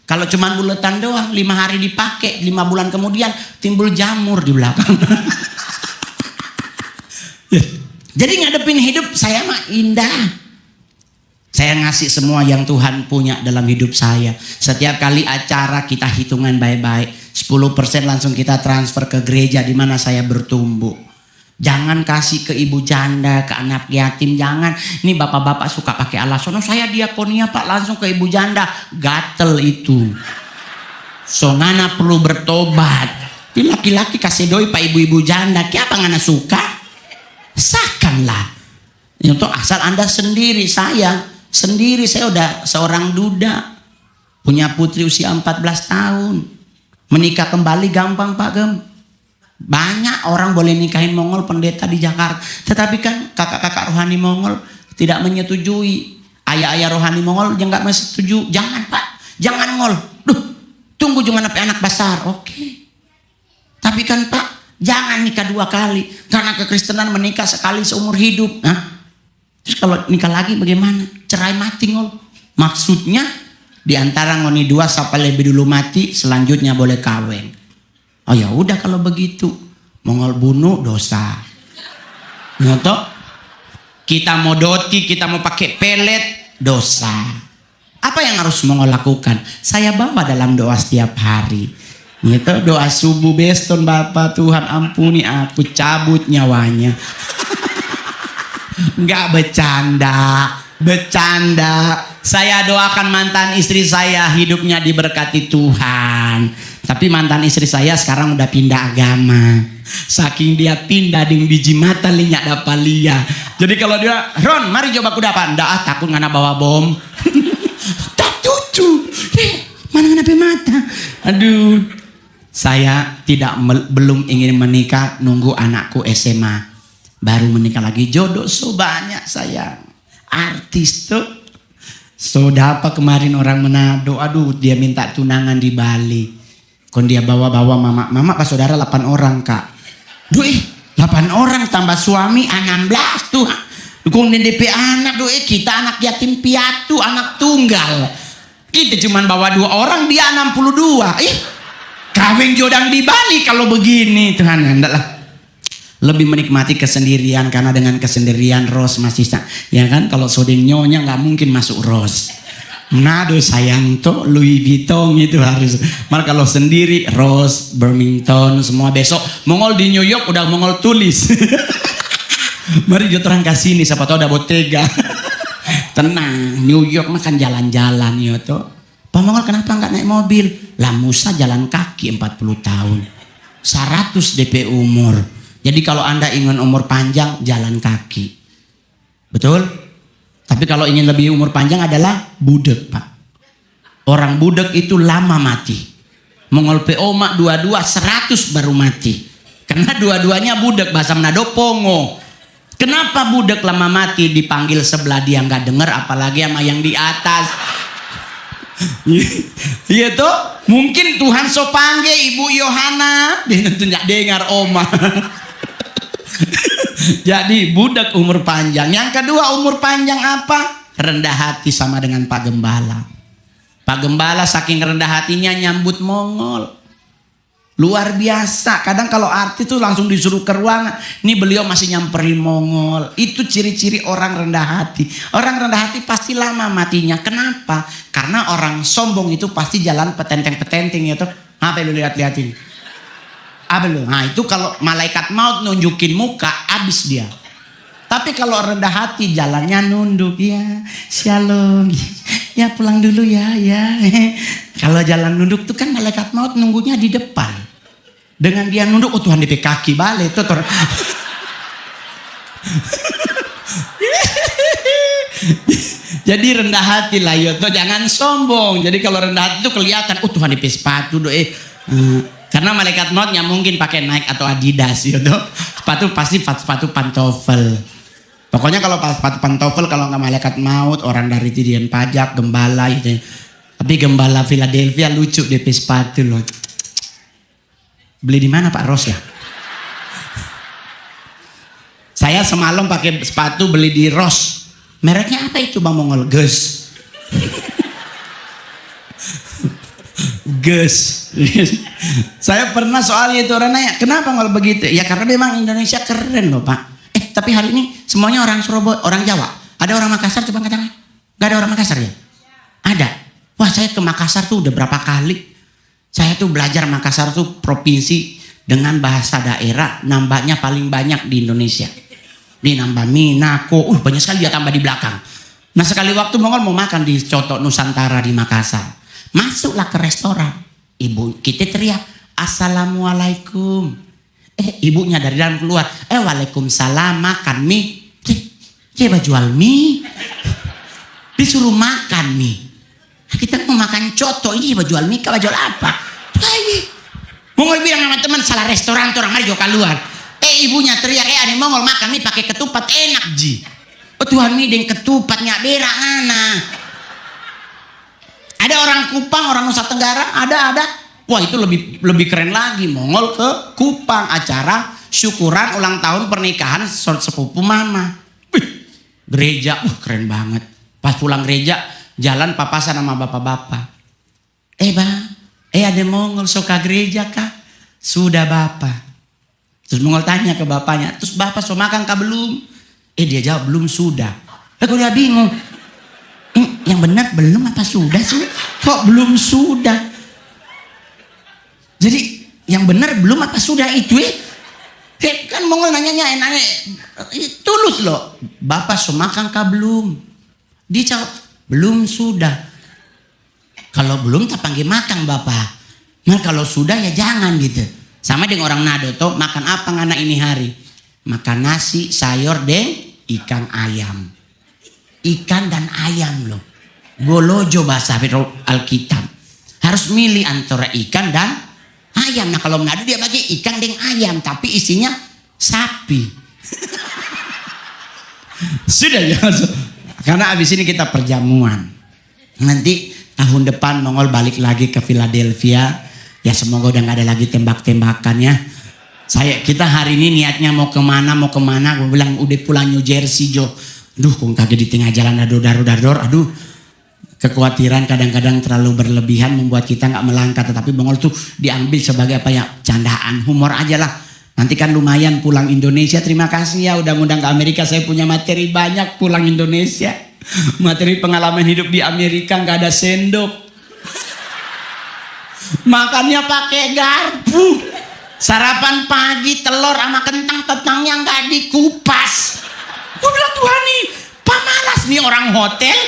Kalau cuman buletan doang 5 hari dipakai, 5 bulan kemudian timbul jamur di belakang. Jadi ngadepin hidup saya mah indah. Saya ngasih semua yang Tuhan punya dalam hidup saya. Setiap kali acara kita hitungan baik-baik. 10% langsung kita transfer ke gereja di mana saya bertumbuh. Jangan kasih ke ibu janda, ke anak yatim, jangan. Ini bapak-bapak suka pakai alasan, saya diakonia Pak, langsung ke ibu janda. Gatel itu. Sonana perlu bertobat. Tapi laki-laki kasih doi Pak ibu-ibu janda, kenapa ngana suka? Sahkanlah. Untuk asal Anda sendiri, saya udah seorang duda. Punya putri usia 14 tahun. Menikah kembali gampang Pak Gem. Banyak orang boleh nikahin Mongol pendeta di Jakarta. Tetapi kan kakak-kakak rohani Mongol tidak menyetujui. Ayah-ayah rohani Mongol yang gak setuju. Jangan Pak, jangan Mongol. Tunggu jangan sampai anak besar. Oke. Tapi kan Pak, jangan nikah 2 kali. Karena kekristenan menikah sekali seumur hidup. Terus kalau nikah lagi bagaimana? Cerai mati Ngol. Maksudnya di antara ngoni 2 siapa lebih dulu mati, selanjutnya boleh kawin. Oh ya udah kalau begitu. Mongol bunuh dosa. Nyoto? Kita mau doti, kita mau pakai pelet, dosa. Apa yang harus Mongol lakukan? Saya bawa dalam doa setiap hari. Gitu, doa subuh beston, Bapak Tuhan ampuni aku, cabut nyawanya. Enggak bercanda. Saya doakan mantan istri saya hidupnya diberkati Tuhan. Tapi mantan istri saya sekarang udah pindah agama. Saking dia pindah ding biji mata linyak dapalia. Jadi kalau dia, Ron mari coba kudapan. Nggak, takut ngana bawa bom. Tak cucu. Mana ngana mata. Aduh. Saya belum ingin menikah, nunggu anakku SMA. Baru menikah lagi, jodoh so banyak sayang. Artis tuh. So dapat kemarin orang Manado, aduh dia minta tunangan di Bali. Kon dia bawa-bawa mama pas saudara 8 orang kak. Duh 8 orang tambah suami 16 tuh. Dukung DP anak duh kita anak yatim piatu, anak tunggal. Kita cuman bawa 2 orang, dia 62. Kawin jodang di Bali kalau begini Tuhan hendaklah lebih menikmati kesendirian, karena dengan kesendirian Ros masih ya kan, kalau sodeng nyonya nggak mungkin masuk Ros. Nado sayang tuh Louis Vuitton itu harus. Mal kalau sendiri Ros, Birmingham semua besok Mongol di New York udah Mongol tulis. Mari kita orang kasih ini siapa tahu ada Bottega. Tenang, New York makan jalan-jalan ya tuh. Pak Mongol kenapa nggak naik mobil? Lah Musa jalan kaki 40 tahun. 100 DP umur. Jadi kalau Anda ingin umur panjang, jalan kaki. Betul? Tapi kalau ingin lebih umur panjang adalah budek, Pak. Orang budek itu lama mati. Mongol PO mak 22 100 baru mati. Karena dua-duanya budek, bahasa Manado pongo. Kenapa budek lama mati? Dipanggil sebelah dia nggak dengar, apalagi sama yang di atas. Iya tuh, mungkin Tuhan so panggil Ibu Yohana, dia tidak dengar oma. Jadi budak umur panjang. Yang kedua umur panjang apa? Rendah hati sama dengan Pak Gembala. Pak Gembala saking rendah hatinya nyambut Mongol. Luar biasa. Kadang kalau artis tuh langsung disuruh ke ruangan. Ini beliau masih nyamperin Mongol. Itu ciri-ciri orang rendah hati. Orang rendah hati pasti lama matinya. Kenapa? Karena orang sombong itu pasti jalan petenteng-petenteng ya tuh. Apa lu lihat-lihatin? Apa lu? Nah itu kalau malaikat maut nunjukin muka, habis dia. Tapi kalau rendah hati jalannya nunduk ya. Shalom. Ya pulang dulu ya. Kalau jalan nunduk tuh kan malaikat maut nunggunya di depan. Dengan dia nunduk, oh Tuhan DP kaki balik tuh. Jadi rendah hati lah yo, jangan sombong. Jadi kalau rendah hati itu kelihatan, oh Tuhan DP sepatu doh. Karena malaikat maut nggak mungkin pakai Nike atau Adidas yo doh. Sepatu pasti sepatu pantofel. Pokoknya kalau sepatu pantofel kalau nggak malaikat maut, orang dari Titian Pajak, Gembala itu. Tapi Gembala Philadelphia lucu DP sepatu loh. Beli di mana Pak Ros ya? Saya semalam pakai sepatu beli di Ros. Mereknya apa itu Bang Mongol? Ges. Ges. Saya pernah soalnya itu orang nanya, kenapa Mongol begitu? Ya karena memang Indonesia keren loh Pak. Tapi hari ini semuanya orang Surabaya, orang Jawa. Ada orang Makassar coba katakan? Gak ada orang Makassar ya? Ada. Wah saya ke Makassar tuh udah berapa kali. Saya tuh belajar Makassar tuh provinsi dengan bahasa daerah nambahnya paling banyak di Indonesia. Di nambah Minako, banyak sekali dia tambah di belakang. Nah sekali waktu Mongol mau makan di Coto Nusantara di Makassar. Masuklah ke restoran. Ibu kita teriak, Assalamualaikum. Ibunya dari dalam keluar, Waalaikumsalam, makan mie. Coba jual mie. Disuruh makan mie. Kita mau makan coto, ini jual mie, jual apa? Mongol bilang sama teman, salah restoran tuh orang mari juga keluar. Ibunya teriak, ada Mongol makan mie pakai ketupat, enak ji. Oh Tuhan mie dengan ketupatnya berak ngana. Ada orang Kupang, orang Nusa Tenggara, ada. Wah itu lebih keren lagi. Mongol ke Kupang acara syukuran ulang tahun pernikahan sepupu mama. Gereja, keren banget. Pas pulang gereja jalan papasan sama bapak-bapak. Bang, ada Mongol suka gereja kah? Sudah bapak. Terus Mongol tanya ke bapaknya, terus bapak so makan kah belum? Dia jawab belum, sudah. Aku udah bingung. Yang benar belum apa sudah sih? Kok belum sudah? Jadi yang benar belum apa sudah itu kan Mongol nanya tulus loh. Bapak so makan kah belum? Dia jawab belum, sudah. Kalau belum tak panggil makan bapak. Nah kalau sudah ya jangan gitu. Sama dengan orang Nado toh, makan apa ngana ini hari? Makan nasi, sayur, ikan ayam. Ikan dan ayam loh. Golojo bahasa Alkitab. Harus milih antara ikan dan ayam. Nah kalau Manado dia bagi ikan dan ayam, tapi isinya sapi. Sudah ya. Karena abis ini kita perjamuan. Nanti tahun depan Mongol balik lagi ke Philadelphia. Ya semoga udah gak ada lagi tembak-tembakan ya. Kita hari ini niatnya mau kemana. Gue bilang udah pulang New Jersey Jo. Aduh kok kagak di tengah jalan dador. Aduh. Kekhawatiran kadang-kadang terlalu berlebihan membuat kita gak melangkah. Tetapi Mongol tuh diambil sebagai apa ya, candaan, humor aja lah. Nanti kan lumayan pulang Indonesia. Terima kasih ya udah ngundang ke Amerika. Saya punya materi banyak pulang Indonesia. Materi pengalaman hidup di Amerika gak ada sendok. Makannya pakai garpu. Sarapan pagi telur sama kentangnya nggak dikupas. Gue bilang Tuhan nih, pamalas nih orang hotel.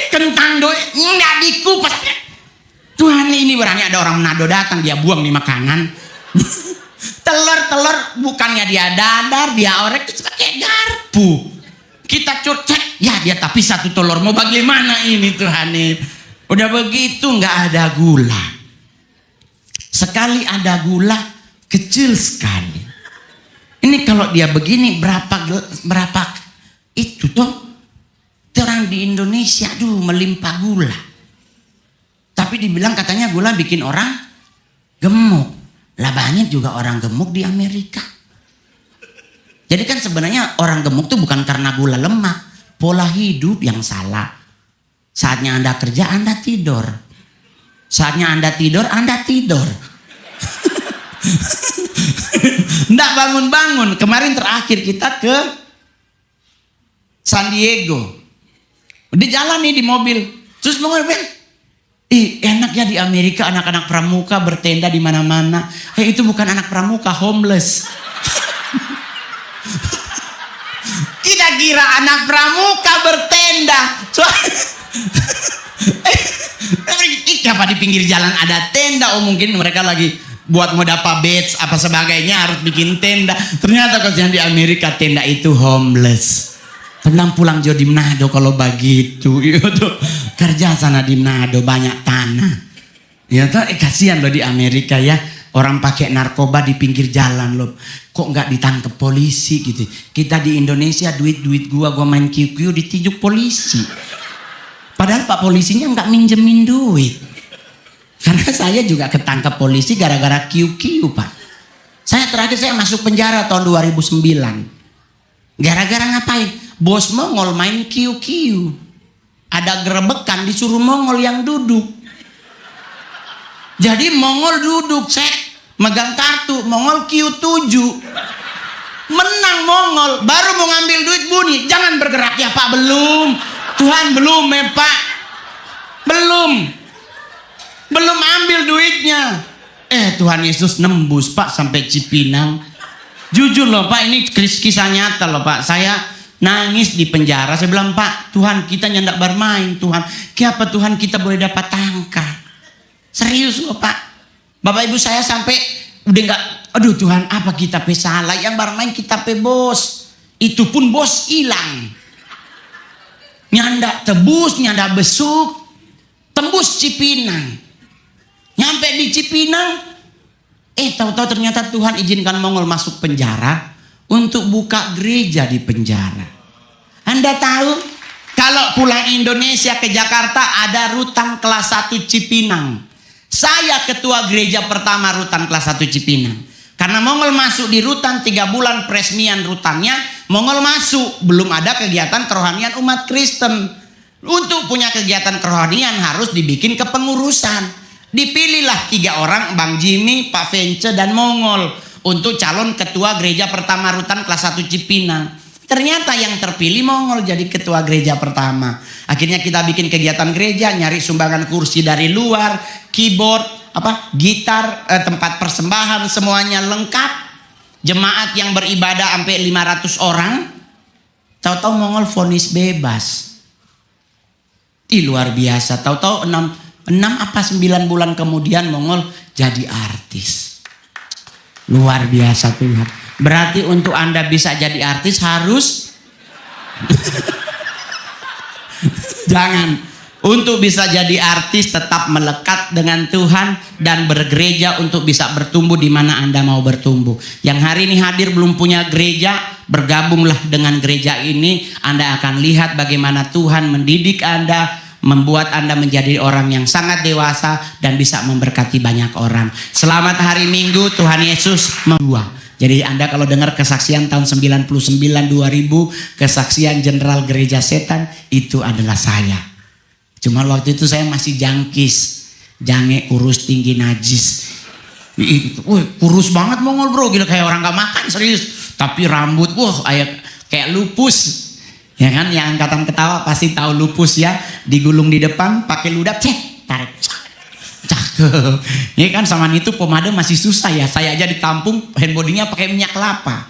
Kentang doi nggak dikupas. Tuhan ini berani ada orang Manado datang dia buang nih makanan. telur bukannya dia dadar dia orek pakai garpu. Kita cek ya dia tapi satu telur mau bagaimana ini Tuhan nih. Udah begitu nggak ada gula. Sekali ada gula kecil sekali. Ini kalau dia begini berapa itu tuh orang di Indonesia aduh melimpah gula. Tapi dibilang katanya gula bikin orang gemuk. Lah banyak juga orang gemuk di Amerika. Jadi kan sebenarnya orang gemuk tuh bukan karena gula lemak, pola hidup yang salah. Saatnya Anda kerja, Anda tidur. Saatnya Anda tidur, Anda tidur. Nggak bangun-bangun. Kemarin terakhir kita ke San Diego. Di jalan nih di mobil. Terus mau ngapain? Enak ya di Amerika anak-anak pramuka bertenda di mana-mana. Itu bukan anak pramuka, homeless. Kita kira anak pramuka bertenda. Apa di pinggir jalan ada tenda? Oh mungkin mereka lagi buat modapa beds apa sebagainya harus bikin tenda. Ternyata kalau di Amerika tenda itu homeless. Pulang Jo di Manado kalau begitu. Kerja sana di Manado banyak tanah. Ya tuh kasihan loh di Amerika ya. Orang pakai narkoba di pinggir jalan loh. Kok nggak ditangkap polisi gitu. Kita di Indonesia duit gua main QQ ditijuk polisi. Padahal Pak polisinya nggak minjemin duit. Karena saya juga ketangkap polisi gara-gara QQ Pak. Terakhir saya masuk penjara tahun 2009. Gara-gara ngapain? Bos Mongol main QQ. Ada gerebekan disuruh Mongol yang duduk. Jadi Mongol duduk, megang kartu, Mongol Q7. Menang Mongol, baru mau ngambil duit bunyi. Jangan bergerak ya Pak, belum. Tuhan belum ya Pak. Belum ambil duitnya. Tuhan Yesus nembus Pak sampai Cipinang. Jujur loh Pak, ini kisah nyata loh Pak. Saya nangis di penjara. Saya bilang Pak, Tuhan kita nyandak bermain Tuhan. Kenapa Tuhan kita boleh dapat tangka? Serius loh Pak. Bapak ibu saya sampai udah nggak. Aduh Tuhan apa kita salah? Yang bermain kita bos. Itu pun bos hilang. Nyandak tebus, nyandak besuk. Tembus Cipinang. Nyampe di Cipinang, tahu-tahu ternyata Tuhan izinkan Mongol masuk penjara untuk buka gereja di penjara. Anda tahu kalau pulang Indonesia ke Jakarta ada rutan kelas 1 Cipinang. Saya ketua gereja pertama rutan kelas 1 Cipinang. Karena Mongol masuk di rutan 3 bulan peresmian rutannya, Mongol masuk, belum ada kegiatan kerohanian umat Kristen. Untuk punya kegiatan kerohanian harus dibikin kepengurusan. Dipilihlah 3 orang, Bang Jimmy, Pak Vence, dan Mongol untuk calon ketua gereja pertama Rutan kelas 1 Cipinang. Ternyata yang terpilih Mongol jadi ketua gereja pertama. Akhirnya kita bikin kegiatan gereja, nyari sumbangan kursi dari luar, keyboard, gitar, tempat persembahan, semuanya lengkap. Jemaat yang beribadah sampai 500 orang. Tahu-tahu Mongol vonis bebas. Luar biasa. Tahu-tahu 6 apa 9 bulan kemudian Mongol jadi artis. Luar biasa Tuhan. Berarti untuk Anda bisa jadi artis harus jangan. Untuk bisa jadi artis tetap melekat dengan Tuhan dan bergereja untuk bisa bertumbuh di mana Anda mau bertumbuh. Yang hari ini hadir belum punya gereja, bergabunglah dengan gereja ini. Anda akan lihat bagaimana Tuhan mendidik Anda, membuat Anda menjadi orang yang sangat dewasa dan bisa memberkati banyak orang. Selamat hari Minggu, Tuhan Yesus membuah. Jadi Anda kalau dengar kesaksian tahun 99 2000, kesaksian Jenderal Gereja Setan, itu adalah saya. Cuma waktu itu saya masih jangkis, jange, kurus, tinggi, najis. Kurus banget Mongol bro, gila kayak orang gak makan serius. Tapi rambut, kayak lupus. Ya kan, yang angkatan ketawa pasti tahu lupus ya. Digulung di depan, pakai ludah, tarik. Cakep. Ini kan sama itu pomade masih susah ya. Saya aja ditampung handbodinya pakai minyak kelapa.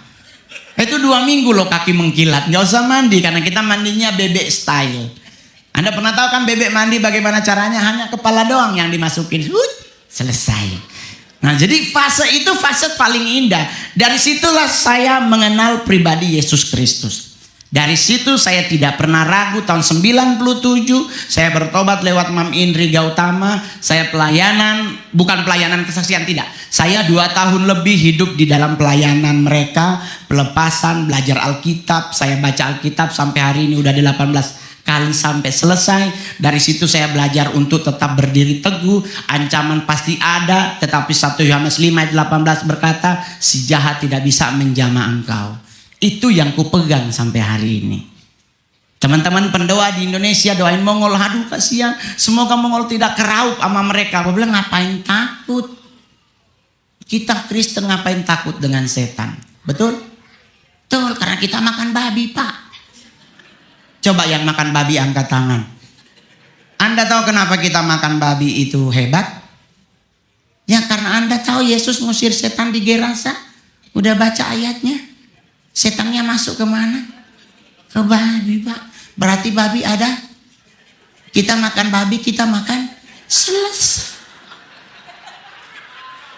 Itu 2 minggu loh kaki mengkilat. Nggak usah mandi karena kita mandinya bebek style. Anda pernah tahu kan bebek mandi bagaimana caranya? Hanya kepala doang yang dimasukin. Selesai. Nah jadi fase itu fase paling indah. Dari situlah saya mengenal pribadi Yesus Kristus. Dari situ saya tidak pernah ragu. Tahun 97 saya bertobat lewat Mam Indri Gautama. Saya pelayanan, bukan pelayanan kesaksian, tidak. Saya 2 tahun lebih hidup di dalam pelayanan mereka. Pelepasan, belajar Alkitab. Saya baca Alkitab sampai hari ini udah 18 kali sampai selesai. Dari situ saya belajar untuk tetap berdiri teguh. Ancaman pasti ada, tetapi 1 Yohanes 5:18 berkata, si jahat tidak bisa menjamah engkau. Itu yang kupegang sampai hari ini. Teman-teman pendoa di Indonesia doain Mongol, aduh kasihan, semoga Mongol tidak keraup sama mereka. Aku bilang ngapain takut? Kita Kristen ngapain takut dengan setan? Betul? Betul, karena kita makan babi Pak. Coba yang makan babi angkat tangan. Anda tahu kenapa kita makan babi itu hebat? Ya karena Anda tahu Yesus ngusir setan di Gerasa. Udah baca ayatnya. Setannya masuk ke mana? Ke babi Pak. Berarti babi ada. Kita makan babi, kita makan selesai.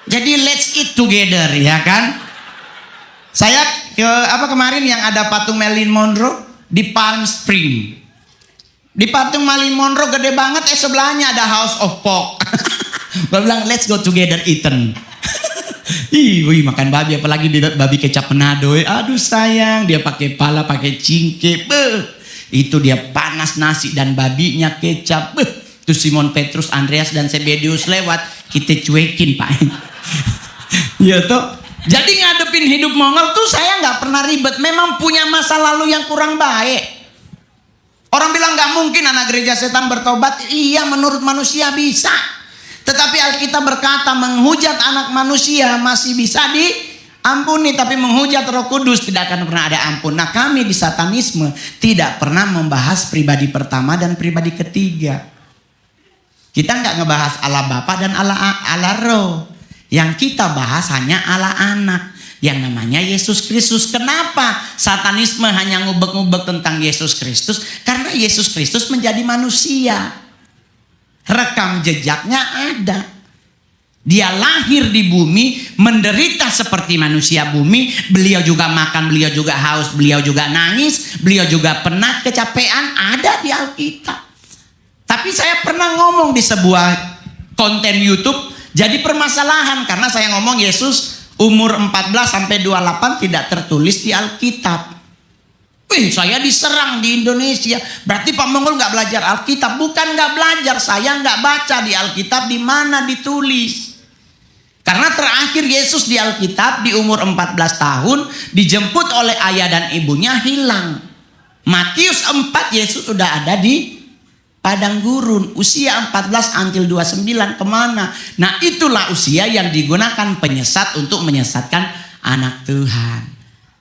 Jadi let's eat together ya kan. Saya kemarin yang ada patung Marilyn Monroe di Palm Spring. Di patung Marilyn Monroe gede banget, sebelahnya ada House of Pork. Gue bilang let's go together eaten. Makan babi, apalagi dia babi kecap Manado. Aduh sayang, dia pakai pala, pakai cingke. Itu dia panas nasi dan babinya kecap. Itu Simon Petrus, Andreas dan Sebedius lewat, kita cuekin Pak. Ya toh. Jadi ngadepin hidup Mongol tuh saya nggak pernah ribet. Memang punya masa lalu yang kurang baik. Orang bilang nggak mungkin anak gereja setan bertobat. Iya, menurut manusia bisa. Tetapi Alkitab berkata menghujat anak manusia masih bisa diampuni, tapi menghujat Roh Kudus tidak akan pernah ada ampun. Nah kami di satanisme tidak pernah membahas pribadi pertama dan pribadi ketiga. Kita nggak ngebahas Allah Bapa dan Allah Roh. Yang kita bahas hanya Allah Anak yang namanya Yesus Kristus. Kenapa satanisme hanya ngubek-ngubek tentang Yesus Kristus? Karena Yesus Kristus menjadi manusia. Rekam jejaknya ada. Dia lahir di bumi, menderita seperti manusia bumi. Beliau juga makan, beliau juga haus, beliau juga nangis, beliau juga penat, kecapean, ada di Alkitab. Tapi saya pernah ngomong di sebuah konten YouTube, jadi permasalahan karena saya ngomong Yesus umur 14 sampai 28 tidak tertulis di Alkitab. Saya diserang di Indonesia. Berarti Pak Mongol nggak belajar Alkitab? Bukan nggak belajar, saya nggak baca di Alkitab di mana ditulis. Karena terakhir Yesus di Alkitab di umur 14 tahun dijemput oleh ayah dan ibunya hilang. Matius 4 Yesus sudah ada di padang gurun. Usia 14 until 29 kemana? Nah itulah usia yang digunakan penyesat untuk menyesatkan anak Tuhan.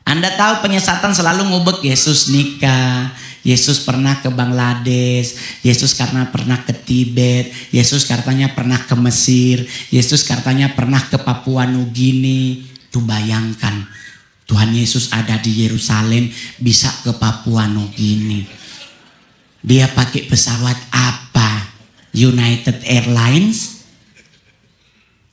Anda tahu penyesatan selalu ngubek Yesus nikah, Yesus pernah ke Bangladesh, Yesus karena pernah ke Tibet, Yesus katanya pernah ke Mesir, Yesus katanya pernah ke Papua Nugini. Tuh bayangkan, Tuhan Yesus ada di Yerusalem bisa ke Papua Nugini. Dia pakai pesawat apa? United Airlines?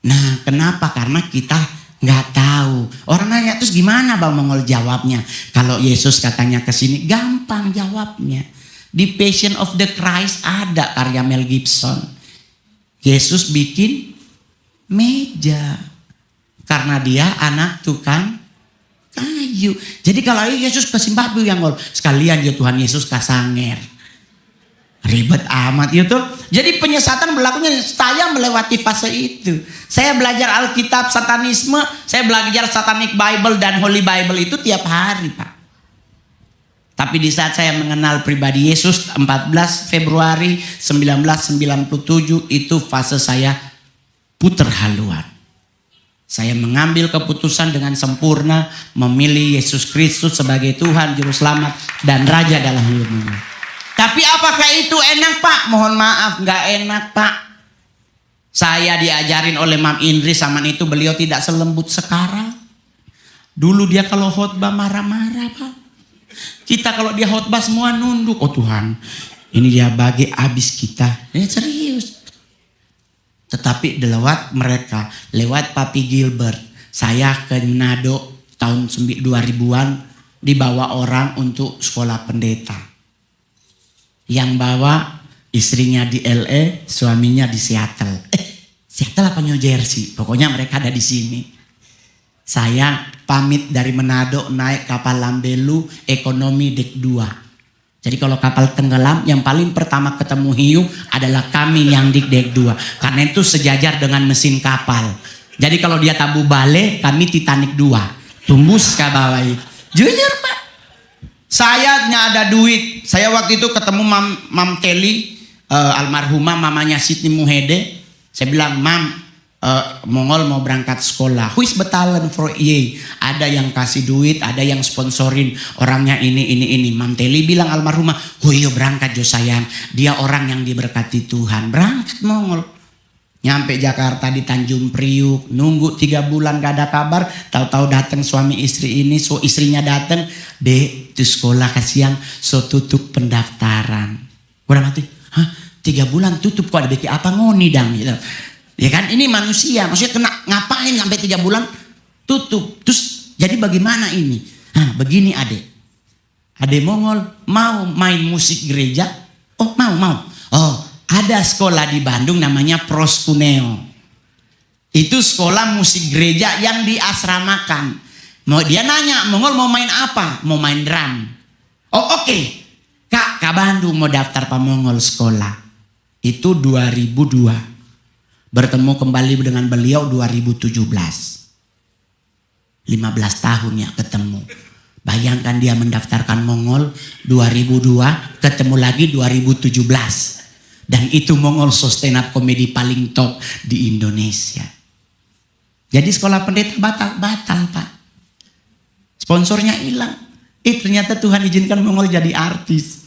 Nah, kenapa? Karena kita nggak tahu. Orang nanya, terus gimana Bang Mongol jawabnya? Kalau Yesus katanya ke sini, gampang jawabnya. Di Passion of the Christ ada karya Mel Gibson. Yesus bikin meja karena dia anak tukang kayu. Jadi kalau Yesus ke Zimbabwe yang ngol, sekalian ya Tuhan Yesus ke Sanger. Ribet amat itu. Jadi penyesatan berlakunya, saya melewati fase itu. Saya belajar Alkitab satanisme, saya belajar Satanic Bible dan Holy Bible itu tiap hari, Pak. Tapi di saat saya mengenal pribadi Yesus 14 Februari 1997 itu fase saya puter haluan. Saya mengambil keputusan dengan sempurna memilih Yesus Kristus sebagai Tuhan, Juru Selamat dan Raja dalam hidupnya. Tapi apakah itu enak, Pak? Mohon maaf, nggak enak, Pak. Saya diajarin oleh Mam Indri zaman itu, beliau tidak selembut sekarang. Dulu dia kalau khotbah marah-marah, Pak. Kita kalau dia khotbah semua nunduk. Oh Tuhan, ini dia bagi habis kita. Ini serius. Tetapi lewat mereka, lewat Papi Gilbert, saya ke Manado tahun 2000-an dibawa orang untuk sekolah pendeta. Yang bawa istrinya di LA, suaminya di Seattle. Seattle apa New Jersey? Pokoknya mereka ada di sini. Saya pamit dari Manado naik kapal Lambelu ekonomi dek 2. Jadi kalau kapal tenggelam yang paling pertama ketemu hiu adalah kami yang di dek 2. Karena itu sejajar dengan mesin kapal. Jadi kalau dia tabu bale, kami Titanic 2. Tumbus ke bawah itu. Jujur Pak. Saya ada duit. Saya waktu itu ketemu Mam Teli, almarhumah mamanya Siti Muhede. Saya bilang, Mam, Mongol mau berangkat sekolah. Who is betalan for ye? Ada yang kasih duit, ada yang sponsorin. Orangnya ini. Mam Teli bilang almarhumah, oh iya berangkat jo sayang. Dia orang yang diberkati Tuhan. Berangkat Mongol. Nyampe Jakarta di Tanjung Priuk, nunggu 3 bulan gak ada kabar, tahu-tahu datang suami istri ini, so istrinya datang, Dek, itu sekolah kasihan, so tutup pendaftaran. Udah mati, hah? 3 bulan tutup, kok ada beki apa ngoni dang gitu. Ya kan, ini manusia, maksudnya kena ngapain sampai 3 bulan tutup. Terus jadi bagaimana ini? Hah, begini adek. Adek Mongol mau main musik gereja? Oh mau. Oh, ada sekolah di Bandung namanya Proskuneo. Itu sekolah musik gereja yang diasramakan. Dia nanya, Mongol mau main apa? Mau main drum. Oh oke. Kak Bandung mau daftar Pak Mongol sekolah. Itu 2002. Bertemu kembali dengan beliau 2017. 15 tahun ya ketemu. Bayangkan dia mendaftarkan Mongol 2002, ketemu lagi 2017. Dan itu Mongol stand up komedi paling top di Indonesia. Jadi sekolah pendeta batal Pak. Sponsornya hilang. Ternyata Tuhan izinkan Mongol jadi artis.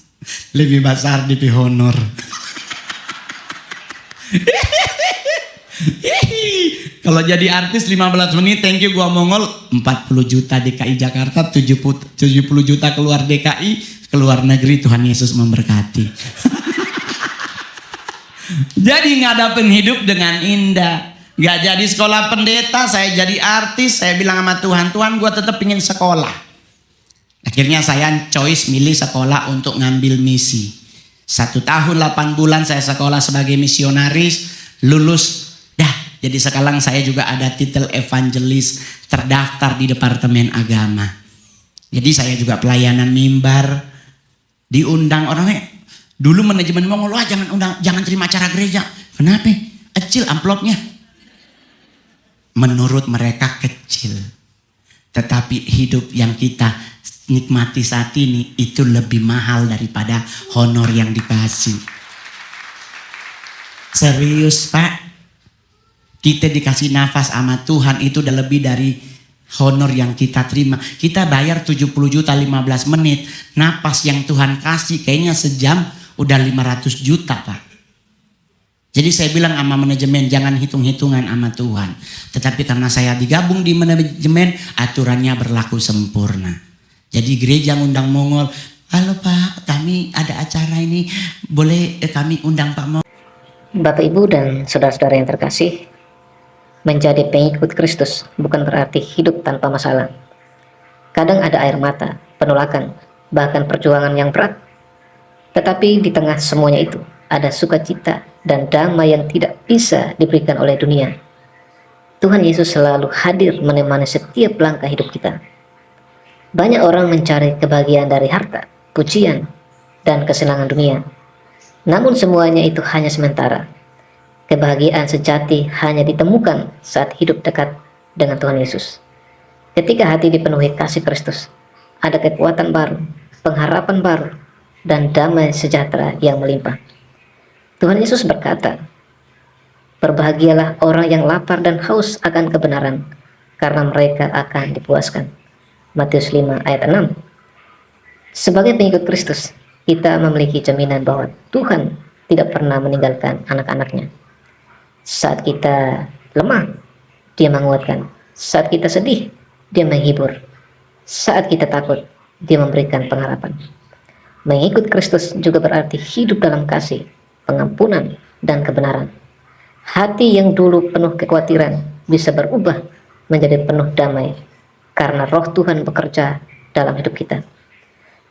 Lebih besar di honor. Kalau jadi artis 15 menit, thank you gua Mongol. 40 juta DKI Jakarta, 70 juta keluar DKI, keluar negeri. Tuhan Yesus memberkati. Jadi ngadapin hidup dengan indah. Gak jadi sekolah pendeta, saya jadi artis. Saya bilang sama Tuhan, Tuhan gue tetap ingin sekolah. Akhirnya saya choice milih sekolah untuk ngambil misi. 1 tahun 8 bulan saya sekolah sebagai misionaris. Lulus, dah. Jadi sekarang saya juga ada titel evangelis, terdaftar di Departemen Agama. Jadi saya juga pelayanan mimbar. Diundang orangnya. Dulu manajemen Mongol, wah jangan terima acara gereja. Kenapa? Kecil amplopnya. Menurut mereka kecil. Tetapi hidup yang kita nikmati saat ini itu lebih mahal daripada honor yang dikasih. Serius Pak. Kita dikasih nafas sama Tuhan itu udah lebih dari honor yang kita terima. Kita bayar 70 juta 15 menit. Napas yang Tuhan kasih kayaknya sejam udah 500 juta Pak. Jadi saya bilang sama manajemen, jangan hitung-hitungan sama Tuhan. Tetapi karena saya digabung di manajemen, aturannya berlaku sempurna. Jadi gereja ngundang Mongol, halo Pak, kami ada acara ini, boleh kami undang Pak Mongol. Bapak Ibu dan saudara-saudara yang terkasih, menjadi pengikut Kristus bukan berarti hidup tanpa masalah. Kadang ada air mata, penolakan, bahkan perjuangan yang berat. Tetapi di tengah semuanya itu, ada sukacita dan damai yang tidak bisa diberikan oleh dunia. Tuhan Yesus selalu hadir menemani setiap langkah hidup kita. Banyak orang mencari kebahagiaan dari harta, pujian, dan kesenangan dunia. Namun semuanya itu hanya sementara. Kebahagiaan sejati hanya ditemukan saat hidup dekat dengan Tuhan Yesus. Ketika hati dipenuhi kasih Kristus, ada kekuatan baru, pengharapan baru, dan damai sejahtera yang melimpah. Tuhan Yesus berkata, "Berbahagialah orang yang lapar dan haus akan kebenaran, karena mereka akan dipuaskan." Matius 5 ayat 6. Sebagai pengikut Kristus, kita memiliki jaminan bahwa Tuhan tidak pernah meninggalkan anak-anaknya. Saat kita lemah, Dia menguatkan. Saat kita sedih, Dia menghibur. Saat kita takut, Dia memberikan pengharapan. Mengikut Kristus juga berarti hidup dalam kasih, pengampunan, dan kebenaran. Hati yang dulu penuh kekhawatiran bisa berubah menjadi penuh damai karena Roh Tuhan bekerja dalam hidup kita.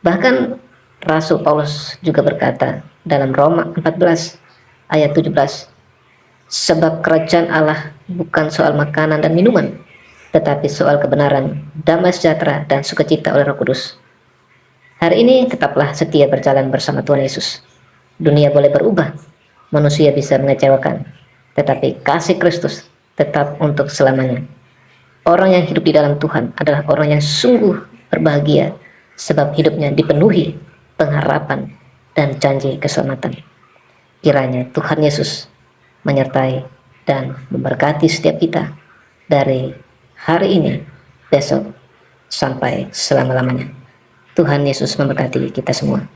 Bahkan Rasul Paulus juga berkata dalam Roma 14 ayat 17, "Sebab kerajaan Allah bukan soal makanan dan minuman, tetapi soal kebenaran, damai sejahtera, dan sukacita oleh Roh Kudus." Hari ini tetaplah setia berjalan bersama Tuhan Yesus. Dunia boleh berubah, manusia bisa mengecewakan, tetapi kasih Kristus tetap untuk selamanya. Orang yang hidup di dalam Tuhan adalah orang yang sungguh berbahagia, sebab hidupnya dipenuhi pengharapan dan janji keselamatan. Kiranya Tuhan Yesus menyertai dan memberkati setiap kita dari hari ini, besok, sampai selama-lamanya. Tuhan Yesus memberkati kita semua.